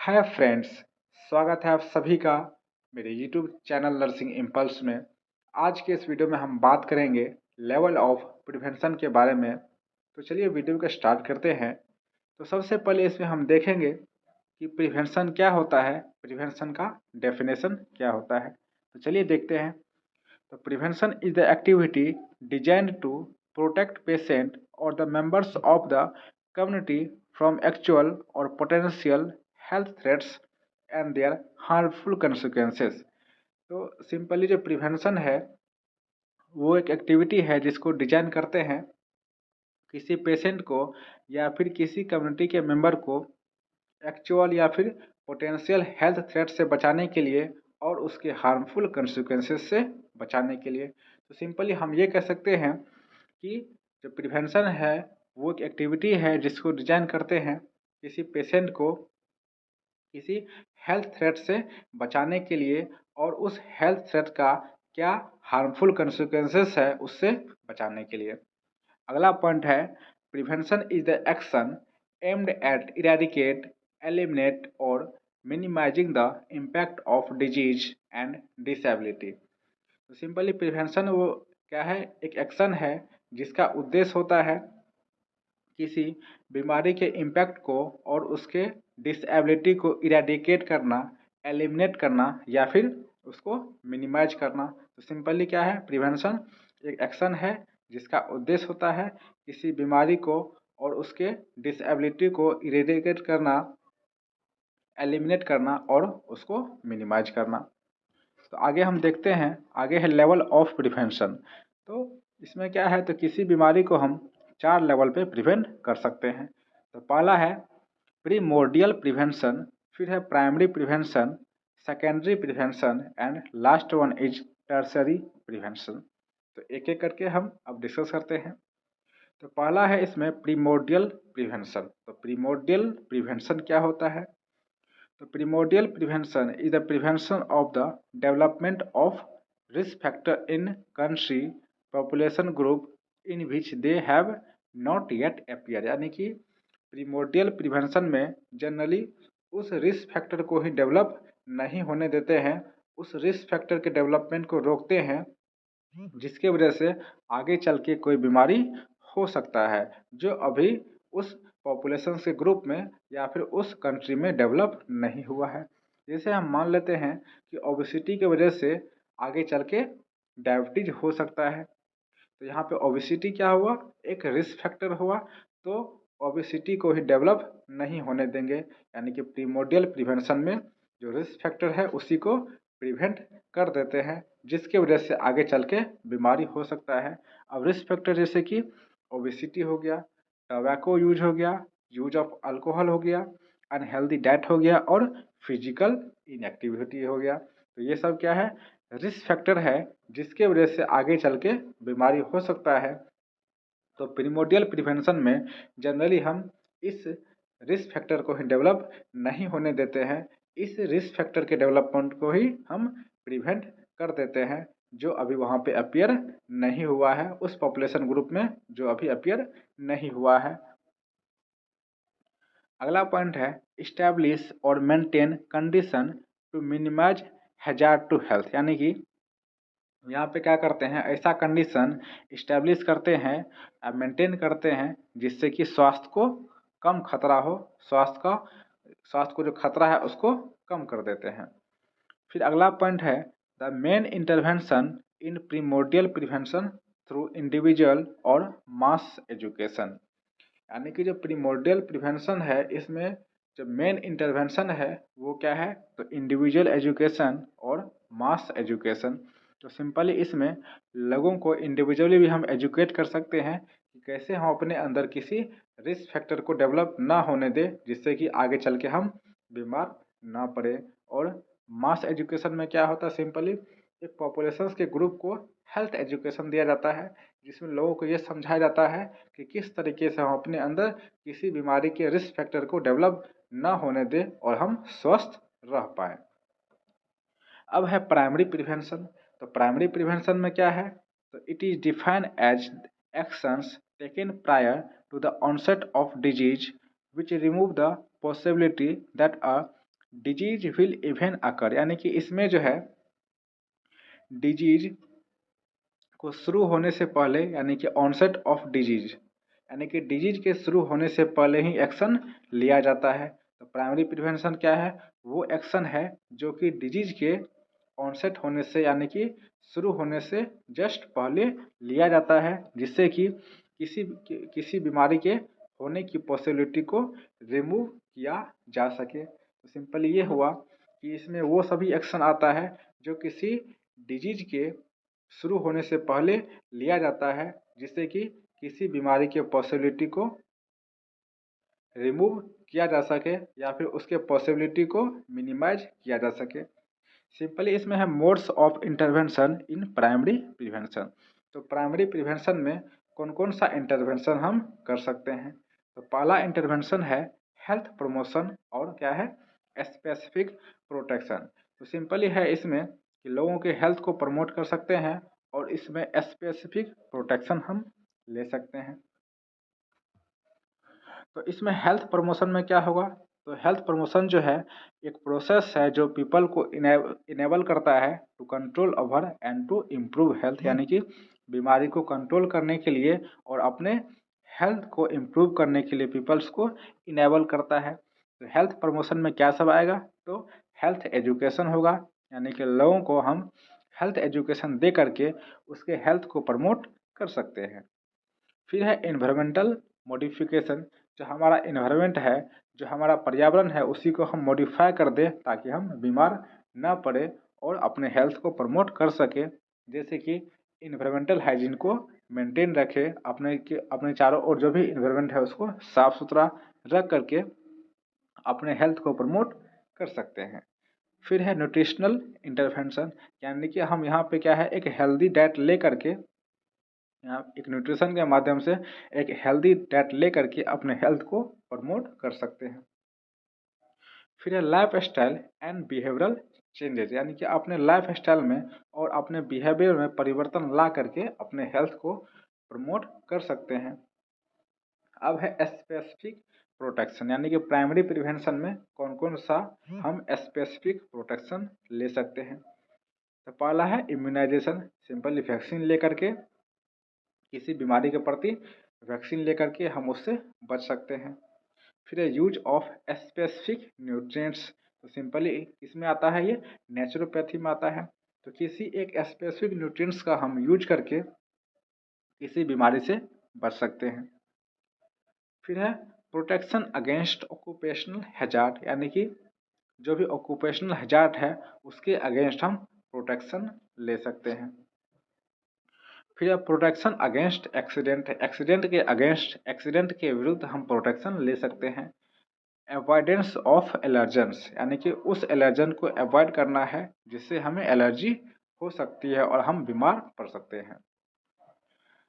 Hi friends, स्वागत है आप सभी का मेरे यूट्यूब चैनल नर्सिंग इम्पल्स में। आज के इस वीडियो में हम बात करेंगे लेवल ऑफ प्रिवेंशन के बारे में। तो चलिए वीडियो का स्टार्ट करते हैं। तो सबसे पहले इसमें हम देखेंगे कि प्रिवेंशन क्या होता है, प्रिवेंशन का डेफिनेशन क्या होता है। तो चलिए देखते हैं। तो prevention is the activity designed to protect patient और the members of the community from actual or potential health threats and their harmful consequences. तो सिंपली जो प्रिवेंशन है वो एक एक्टिविटी है जिसको डिजाइन करते हैं किसी पेशेंट को या फिर किसी कम्युनिटी के मेंबर को एक्चुअल या फिर पोटेंशियल हेल्थ थ्रेट से बचाने के लिए और उसके हार्मफुल कंसिक्वेंसेस से बचाने के लिए। तो सिंपली हम ये कह सकते हैं कि जो प्रिवेंशन है वो एक एक्टिविटी है जिसको डिजाइन करते हैं किसी पेशेंट को किसी हेल्थ थ्रेट से बचाने के लिए और उस हेल्थ थ्रेट का क्या हार्मफुल कंसिक्वेंसेस है उससे बचाने के लिए। अगला पॉइंट है prevention is the action aimed at eradicate eliminate or minimizing the impact of disease and disability. तो सिंपली प्रिवेंशन वो क्या है, एक एक्शन है जिसका उद्देश्य होता है किसी बीमारी के इम्पैक्ट को और उसके डिसेबिलिटी को इरेडिकेट करना, एलिमिनेट करना या फिर उसको मिनिमाइज करना। तो सिंपली क्या है, प्रिवेंशन एक एक्शन है जिसका उद्देश्य होता है किसी बीमारी को और उसके डिसेबिलिटी को इरेडिकेट करना, एलिमिनेट करना और उसको मिनिमाइज करना। तो आगे हम देखते हैं, आगे है लेवल ऑफ प्रिवेंशन। तो इसमें क्या है, तो किसी बीमारी को हम 4 लेवल पे प्रिवेंट कर सकते हैं। तो पहला है प्रीमोर्डियल प्रिवेंशन, फिर है primary prevention, secondary prevention and last one is tertiary prevention. तो एक एक करके हम अब डिस्कस करते हैं। तो पहला है इसमें प्रीमोर्डियल प्रिवेंशन। तो प्रीमोर्डियल प्रिवेंशन क्या होता है? तो primordial prevention is the prevention of the development of risk factor in country population group in which they have not yet appeared। यानी कि प्रीमोडियल प्रिवेंशन में जनरली उस रिस्क फैक्टर को ही डेवलप नहीं होने देते हैं, उस रिस्क फैक्टर के डेवलपमेंट को रोकते हैं जिसके वजह से आगे चल के कोई बीमारी हो सकता है जो अभी उस पॉपुलेशन के ग्रुप में या फिर उस कंट्री में डेवलप नहीं हुआ है। जैसे हम मान लेते हैं कि ओबेसिटी की वजह से आगे चल के डायबिटीज हो सकता है। तो यहाँ पे ओबेसिटी क्या हुआ, एक रिस्क फैक्टर हुआ, तो ओबेसिटी को ही डेवलप नहीं होने देंगे। यानी कि प्रीमोडियल प्रिवेंशन में जो रिस्क फैक्टर है उसी को प्रिवेंट कर देते हैं जिसके वजह से आगे चल के बीमारी हो सकता है। अब रिस्क फैक्टर जैसे कि ओबेसिटी हो गया, टोबैको यूज हो गया, यूज ऑफ अल्कोहल हो गया, अनहेल्दी डाइट हो गया और फिजिकल इनएक्टिविटी हो गया। तो ये सब क्या है, रिस्क फैक्टर है जिसके वजह से आगे चल के बीमारी हो सकता है। तो प्रीमोडियल प्रिवेंशन में जनरली हम इस रिस्क फैक्टर को ही डेवलप नहीं होने देते हैं, इस रिस्क फैक्टर के डेवलपमेंट को ही हम प्रिवेंट कर देते हैं जो अभी वहाँ पे अपीयर नहीं हुआ है, उस पॉपुलेशन ग्रुप में जो अभी अपीयर नहीं हुआ है। अगला पॉइंट है इस्टेब्लिश और maintain condition to minimize hazard to health. यानी कि यहाँ पे क्या करते हैं, ऐसा कंडीशन इस्टेब्लिश करते हैं, मेंटेन करते हैं जिससे कि स्वास्थ्य को कम खतरा हो, स्वास्थ्य को जो खतरा है उसको कम कर देते हैं। फिर अगला पॉइंट है the main intervention in primordial prevention through individual और मास एजुकेशन। यानी कि जो प्रीमोडियल प्रिवेंशन है इसमें जो मेन इंटरवेंशन है वो क्या है, तो इंडिविजुअल एजुकेशन और मास एजुकेशन। तो सिंपली इसमें लोगों को इंडिविजुअली भी हम एजुकेट कर सकते हैं कि कैसे हम अपने अंदर किसी रिस्क फैक्टर को डेवलप ना होने दें जिससे कि आगे चल के हम बीमार ना पड़े। और मास एजुकेशन में क्या होता है, सिंपली एक पॉपुलेशन के ग्रुप को हेल्थ एजुकेशन दिया जाता है जिसमें लोगों को ये समझाया जाता है कि किस तरीके से हम अपने अंदर किसी बीमारी के रिस्क फैक्टर को डेवलप ना होने दें और हम स्वस्थ रह पाएँ। अब है प्राइमरी प्रिवेंशन। तो प्राइमरी प्रिवेंशन में क्या है, तो it is defined as actions taken prior to the onset of disease which remove the possibility that a disease will even occur, यानी कि इसमें जो है डिजीज को शुरू होने से पहले, यानी कि ऑनसेट ऑफ डिजीज, यानी कि डिजीज के शुरू होने से पहले ही एक्शन लिया जाता है। तो प्राइमरी प्रिवेंशन क्या है? वो एक्शन है जो कि डिजीज के ऑनसेट होने से, यानी कि शुरू होने से जस्ट पहले लिया जाता है, जिससे कि किसी बीमारी के होने की पॉसिबिलिटी को रिमूव किया जा सके। तो सिंपल ये हुआ कि इसमें वो सभी एक्शन आता है जो किसी डिजीज के शुरू होने से पहले लिया जाता है, जिससे कि किसी बीमारी के पॉसिबिलिटी को रिमूव किया जा सके या फिर उसके पॉसिबिलिटी को मिनिमाइज किया जा सके। सिंपली इसमें है modes of intervention in primary prevention. तो प्राइमरी प्रिवेंशन में कौन कौन सा इंटरवेंशन हम कर सकते हैं? तो पहला इंटरवेंशन है हेल्थ प्रमोशन और क्या है? Specific protection. तो सिंपली है इसमें कि लोगों के हेल्थ को प्रमोट कर सकते हैं और इसमें स्पेसिफिक प्रोटेक्शन हम ले सकते हैं। तो इसमें हेल्थ प्रमोशन में क्या होगा? तो हेल्थ प्रमोशन जो है एक प्रोसेस है जो पीपल को इनेबल करता है to control over and to improve health, यानी कि बीमारी को कंट्रोल करने के लिए और अपने हेल्थ को इम्प्रूव करने के लिए पीपल्स को इनेबल करता है। तो हेल्थ प्रमोशन में क्या सब आएगा? तो हेल्थ एजुकेशन होगा, यानी कि लोगों को हम हेल्थ एजुकेशन दे करके उसके हेल्थ को प्रमोट कर सकते हैं। फिर है एनवायरमेंटल मॉडिफिकेशन। जो हमारा एनवायरनमेंट है, जो हमारा पर्यावरण है, उसी को हम मॉडिफाई कर दें ताकि हम बीमार ना पड़े और अपने हेल्थ को प्रमोट कर सके। जैसे कि इन्वायरमेंटल हाइजीन को मेंटेन रखें, अपने चारों ओर जो भी इन्वायरमेंट है उसको साफ सुथरा रख करके अपने हेल्थ को प्रमोट कर सकते हैं। फिर है न्यूट्रिशनल इंटरवेंशन, यानी कि हम यहाँ पे क्या है एक हेल्दी डाइट ले करके, यहाँ एक न्यूट्रिशन के माध्यम से एक हेल्दी डाइट ले करके अपने हेल्थ को प्रमोट कर सकते हैं। फिर है life style and behavioural changes, यानी कि अपने लाइफ स्टाइल में और अपने बिहेवियर में परिवर्तन ला करके अपने हेल्थ को प्रमोट कर सकते हैं। अब है स्पेसिफिक प्रोटेक्शन, यानी कि प्राइमरी प्रिवेंशन में कौन कौन सा हम स्पेसिफिक प्रोटेक्शन ले सकते हैं। तो पहला है इम्यूनाइजेशन, सिंपली वैक्सीन लेकर के किसी बीमारी के प्रति वैक्सीन लेकर के हम उससे बच सकते हैं। फिर है यूज ऑफ स्पेसिफिक न्यूट्रिएंट्स। तो सिंपली इसमें आता है, ये नेचुरोपैथी में आता है। तो किसी एक स्पेसिफिक न्यूट्रिएंट्स का हम यूज करके किसी बीमारी से बच सकते हैं। फिर है प्रोटेक्शन अगेंस्ट ऑक्यूपेशनल हैजार्ड, यानी कि जो भी ऑक्यूपेशनल हैजार्ड है उसके अगेंस्ट हम प्रोटेक्शन ले सकते हैं। फिर प्रोटेक्शन अगेंस्ट एक्सीडेंट, एक्सीडेंट के विरुद्ध हम प्रोटेक्शन ले सकते हैं। अवॉइडेंस ऑफ एलर्जेंस, यानी कि उस एलर्जन को अवॉइड करना है जिससे हमें एलर्जी हो सकती है और हम बीमार पड़ सकते हैं।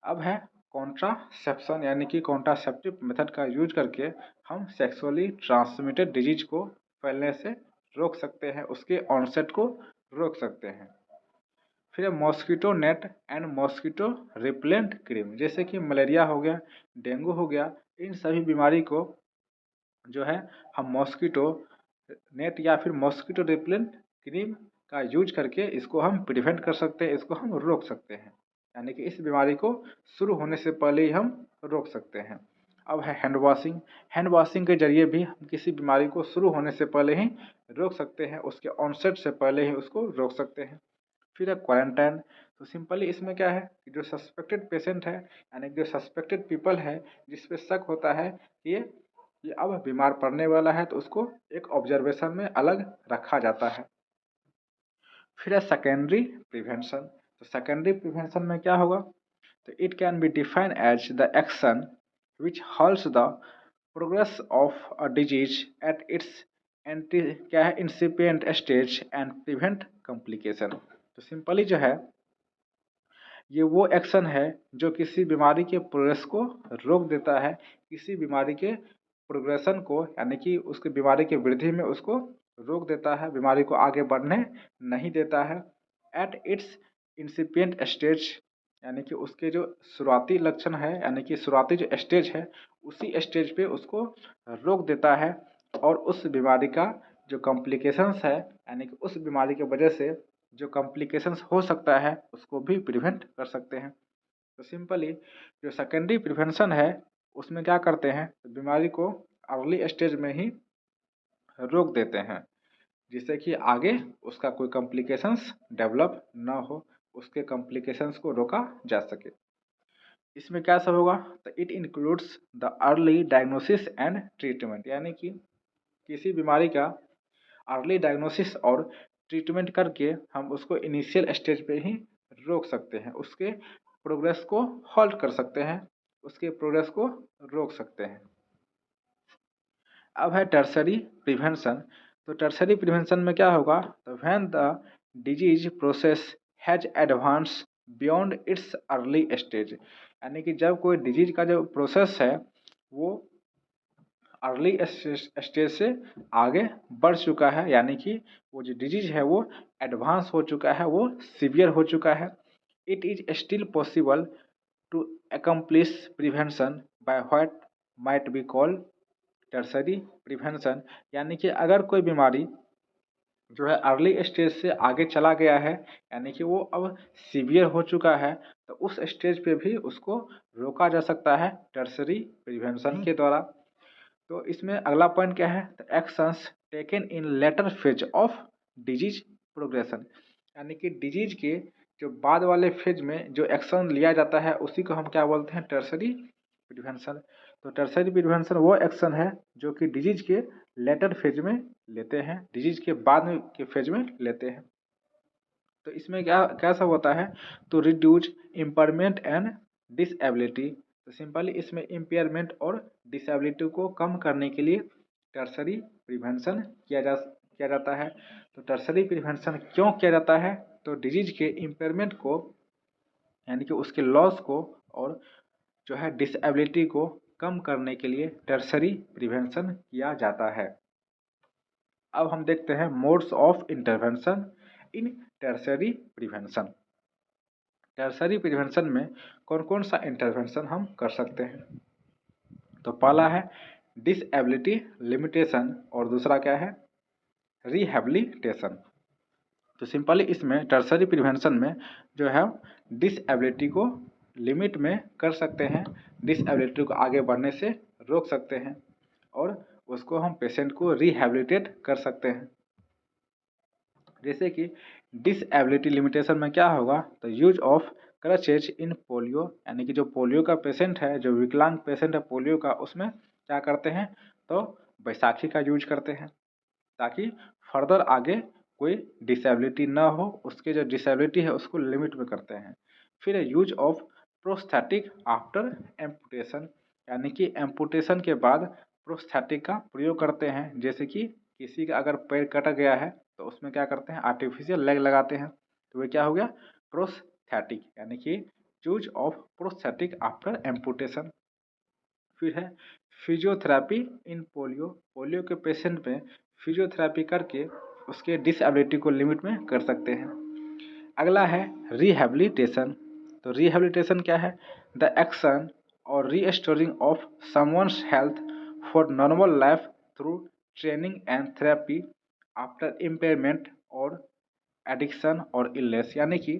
अब है कॉन्ट्रासेप्शन, यानी कि कॉन्ट्रासेप्टिव मेथड का यूज करके हम सेक्सुअली ट्रांसमिटेड डिजीज को फैलने से रोक सकते हैं, उसके ऑनसेट को रोक सकते हैं। फिर mosquito net and mosquito repellent cream, जैसे कि मलेरिया हो गया, डेंगू हो गया, इन सभी बीमारी को जो है हम मॉस्किटो नेट या फिर मॉस्किटो रिपेलेंट क्रीम का यूज करके इसको हम प्रिवेंट कर सकते हैं, इसको हम रोक सकते हैं, यानी कि इस बीमारी को शुरू होने से पहले ही हम रोक सकते हैं। अब है हैंड वॉशिंग, हैंड वॉशिंग के जरिए भी हम किसी बीमारी को शुरू होने से पहले ही रोक सकते हैं, उसके ऑनसेट से पहले ही उसको रोक सकते हैं। फिर है क्वारंटाइन। तो सिंपली इसमें क्या है कि जो सस्पेक्टेड पेशेंट है, यानी जो सस्पेक्टेड पीपल है जिस पे शक होता है कि ये अब बीमार पड़ने वाला है, तो उसको एक ऑब्जर्वेशन में अलग रखा जाता है। फिर है सेकेंडरी प्रिवेंशन। तो सेकेंडरी प्रिवेंशन में क्या होगा? तो it can be defined as the action which halts the progress of a disease at its क्या है incipient stage and prevent complication. तो सिंपली जो है ये वो एक्शन है जो किसी बीमारी के प्रोग्रेस को रोक देता है, किसी बीमारी के प्रोग्रेशन को, यानी कि उसकी बीमारी की वृद्धि में उसको रोक देता है, बीमारी को आगे बढ़ने नहीं देता है। एट इट्स इंसिपिएंट स्टेज, यानी कि उसके जो शुरुआती लक्षण है, यानी कि शुरुआती जो स्टेज है उसी स्टेज पे उसको रोक देता है और उस बीमारी का जो कॉम्प्लिकेशंस है यानी कि उस बीमारी की वजह से जो कॉम्प्लिकेशंस हो सकता है उसको भी प्रिवेंट कर सकते हैं। तो सिंपली जो सेकेंडरी प्रिवेंशन है उसमें क्या करते हैं, तो बीमारी को अर्ली स्टेज में ही रोक देते हैं, जिससे कि आगे उसका कोई कॉम्प्लिकेशंस डेवलप ना हो, उसके कॉम्प्लिकेशंस को रोका जा सके। इसमें क्या सब होगा, तो it includes the early diagnosis and treatment, यानी कि किसी बीमारी का अर्ली डायग्नोसिस और ट्रीटमेंट करके हम उसको इनिशियल स्टेज पे ही रोक सकते हैं, उसके प्रोग्रेस को हॉल्ट कर सकते हैं, उसके प्रोग्रेस को रोक सकते हैं। अब है टर्सरी प्रिवेंशन। तो टर्सरी प्रिवेंशन में क्या होगा, तो when the disease process has advance beyond it's early stage, यानी कि जब कोई डिजीज का जो प्रोसेस है वो अर्ली स्टेज से आगे बढ़ चुका है, यानी कि वो जो डिजीज है वो एडवांस हो चुका है, वो सीवियर हो चुका है। It is still possible to accomplish prevention by what might be called tertiary prevention, यानी कि अगर कोई बीमारी जो है अर्ली स्टेज से आगे चला गया है, यानी कि वो अब सीवियर हो चुका है, तो उस स्टेज पे भी उसको रोका जा सकता है टर्सरी प्रिवेंशन के द्वारा। तो इसमें अगला पॉइंट क्या है, तो actions taken in later phase of disease progression, यानी कि डिजीज के जो बाद वाले फेज में जो एक्शन लिया जाता है उसी को हम क्या बोलते हैं, टर्सरी प्रिवेंशन। तो टर्सरी प्रिवेंशन वो एक्शन है जो कि डिजीज के लेटर फेज में लेते हैं, डिजीज के बाद में के फेज में लेते हैं। तो इसमें क्या कैसा होता है, तो रिड्यूज इम्पेयरमेंट एंड डिसएबिलिटी। तो सिंपली इसमें इम्पेयरमेंट और डिसएबिलिटी को कम करने के लिए टर्सरी प्रिवेंशन किया जाता है। तो टर्सरी प्रिवेंशन क्यों किया जाता है, तो डिजीज के इम्पेयरमेंट को यानी कि उसके लॉस को और जो है डिसएबिलिटी को कम करने के लिए टर्सरी प्रिवेंशन किया जाता है। अब हम देखते हैं modes of intervention in tertiary prevention. Tertiary prevention में कौन कौन सा इंटरवेंशन हम कर सकते हैं, तो पहला है डिसएबिलिटी लिमिटेशन और दूसरा क्या है, रिहेबिलिटेशन। तो सिंपली इसमें टर्सरी प्रिवेंशन में जो है डिसएबिलिटी को लिमिट में कर सकते हैं, डिसएबिलिटी को आगे बढ़ने से रोक सकते हैं और उसको हम पेशेंट को रिहेबिलिटेट कर सकते हैं। जैसे कि डिसएबिलिटी लिमिटेशन में क्या होगा, तो use of crutches in polio, यानी कि जो पोलियो का पेशेंट है, जो विकलांग पेशेंट है पोलियो का, उसमें क्या करते हैं, तो बैसाखी का यूज करते हैं ताकि फर्दर आगे कोई डिसेबिलिटी ना हो, उसके जो डिसेबिलिटी है उसको लिमिट में करते हैं। फिर use of prosthetic after amputation, यानी कि एम्पुटेशन के बाद प्रोस्थेटिक का प्रयोग करते हैं। जैसे कि किसी का अगर पैर कट गया है तो उसमें क्या करते हैं, आर्टिफिशियल लेग लगाते हैं, तो वे क्या हो गया, प्रोस्थेटिक, यानी कि use of prosthetic after amputation. फिर है फिजियोथेरेपी इन पोलियो, पोलियो के पेशेंट में फिजियोथेरेपी करके उसके डिसेबिलिटी को लिमिट में कर सकते हैं। अगला है रिहेबिलिटेशन। तो रिहेबिलिटेशन क्या है, द एक्शन और restoring of someone's health for normal life through training and therapy after impairment और एडिक्शन और इलनेस, यानी कि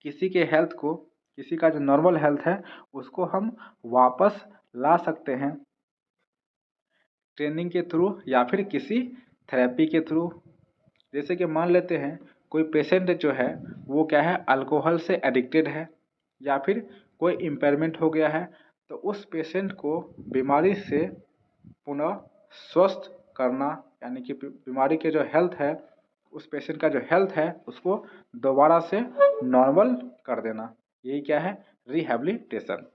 किसी के हेल्थ को, किसी का जो नॉर्मल हेल्थ है उसको हम वापस ला सकते हैं ट्रेनिंग के थ्रू या फिर किसी थेरेपी के थ्रू। जैसे कि मान लेते हैं कोई पेशेंट जो है वो क्या है, अल्कोहल से एडिक्टेड है या फिर कोई इम्पेयरमेंट हो गया है, तो उस पेशेंट को बीमारी से पुनः स्वस्थ करना, यानी कि बीमारी के जो हेल्थ है, उस पेशेंट का जो हेल्थ है उसको दोबारा से नॉर्मल कर देना, यही क्या है, रिहेबिलिटेशन।